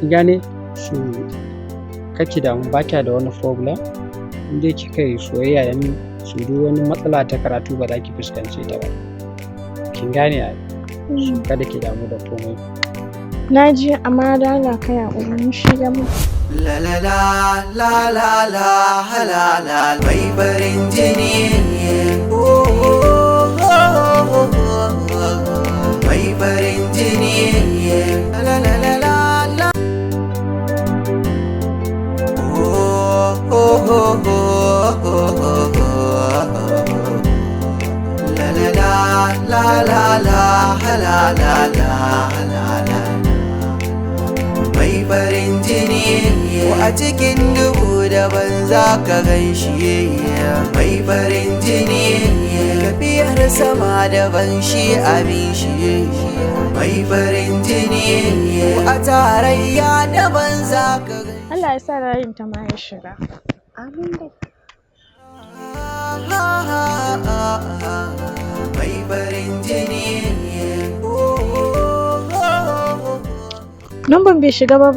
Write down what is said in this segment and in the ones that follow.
gane su kake da ba kya da wani problem inda kika yi soyayya da ni su duk wani matsala ta karatu ba za ki fuskance ta ba kin gane a su kada ki damu da komai na ji amma da Allah kai hakuri shi ga mu la la la la la la la la mai farin jini mai farin jini la la la la la la la la la la la la mai farin jini ko a cikin dubu daban za ka gan shi mai farin jini tafiyar sama daban shi abin shi mai farin jini ko a tarayya daban za ka gan Allah ya sa rayin ta ma ya shiga amin da mai farin jini numban bai shiga ba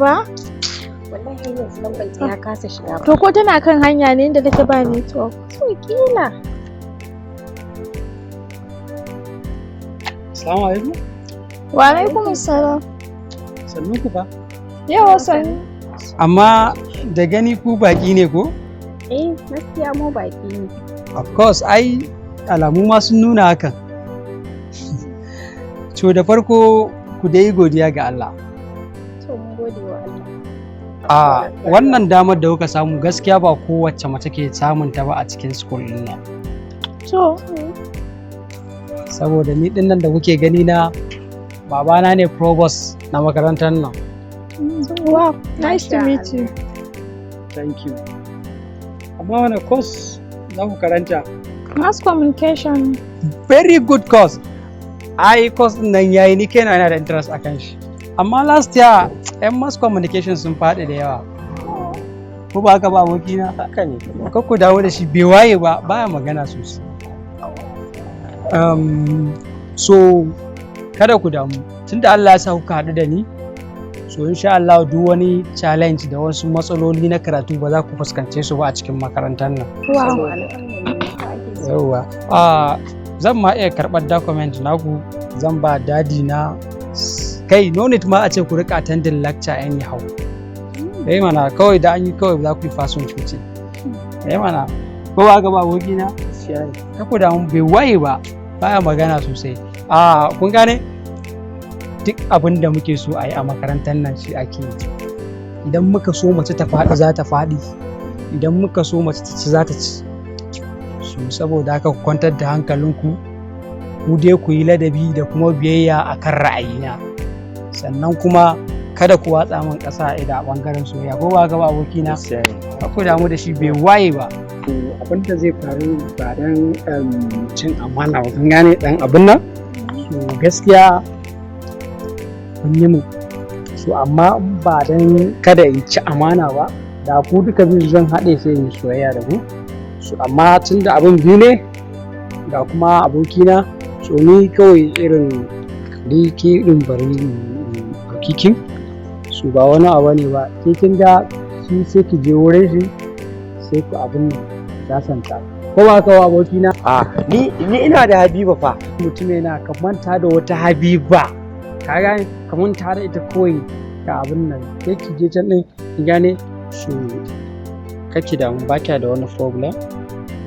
wallahi yanzu numban ta ya kasa shiga ba to ko tana kan hanya ne inda take ba network so kila assalamu alaikum wa alaikum assalam sannu ku fa yawa sannu amma da gani ku baki ne ko gaskiya mu baki ne of course ai alamu ma sun nuna hakan to da farko ku dai godiya ga Allah wannan damar da kuka samu gaskiya ba kowace mace ke samun ta ba a cikin school din nan. Saboda ni din nan da kuke gani na babana ne provost na makarantar nan. Wow, nice to meet you. Thank you. Amma wani course za ku karanta? Mass communication. Very good course. Ai course din nan yayi ni kenan ina da interest akan shi. Amma last year yan mass communication sun faɗi da yawa ko ba haka ba abokina haka ne ku dawo da shi bai waye ba baya magana sosai so kada ku damu tunda Allah ya sa kuka haɗu da ni so insha Allah duk wani challenge da wasu matsaloli na karatu ba za ku fuskance su ba a cikin makarantar nan yawa zan ma iya karɓar document naku zan ba dadi na kai no need ma a ce ku rika attending lecture anyhow mana kawai da an yi kawai za ku yi fason cuci mana ko ba ga ba abokina ka ku da mun bai waye ba baya magana sosai kun gane duk abin da muke so a yi a makarantar nan shi ake yi idan muka so mace ta faɗi za ta faɗi idan muka so mace ta ci za ta ci saboda haka ku kwantar da hankalinku ku dai ku yi ladabi da kuma biyayya akan ra'ayina sannan kuma kada ku watsa min ƙasa a ɓangaren soyayya ko ba ga ba abokina ba ku damu da shi bai waye ba abin da zai faru ba dan cin amana ba kun gane dan abin nan so gaskiya kun yi mu so amma ba dan kada in ci amana ba da ku duka biyu zan haɗe sai in soyayya da ku so amma tun da abin biyu ne ga kuma abokina so ni kawai irin ke ɗin bari kikin su ba wani abu ne ba ke kin ga shi sai ki je wurin shi sai ku abin sasanta ko ba ka abokina ni ina da Habiba fa mutum yana ka manta da wata Habiba ka gane ka manta da ita kawai ka abin nan sai ki je can din ki gane su kake da ba kya da wani problem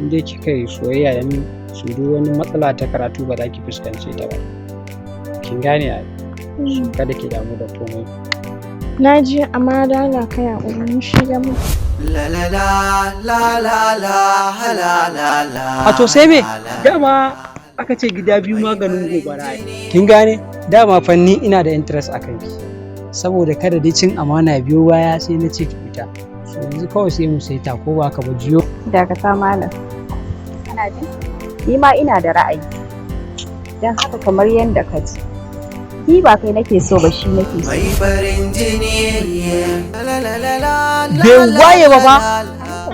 inda kika yi soyayya da ni su duk wani matsala ta karatu ba za ki fuskance ta ba kin gane a kada ki damu da komai na ji amma da Allah kai hakuri shi ga mu la la la la la la la la la a to sai me dama aka ce gida biyu maganin gobara kin gane dama fa ni ina da interest akan ki saboda kada dai cin amana biyo baya sai na ce ki fita so yanzu kawai sai mu sai ta ko ba ka ba jiyo daga ta malam kana ji ni ma ina da ra'ayi dan haka kamar yanda ka ji ni ba kai nake so ba shi nake so mai farin jini bai waye ba fa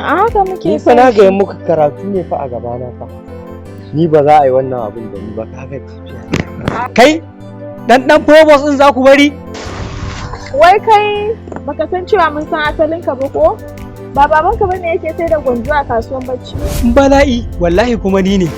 a haka muke ni fa na ga muka karatu ne fa a gabana fa ni ba za a yi wannan abin da ni ba kaga tafiya kai dan provost din za ku bari Wai kai baka san cewa mun san asalinka ba ko? Ba babanka bane yake sai da gwanjo a kasuwan bacci? Bala'i wallahi kuma ni ne.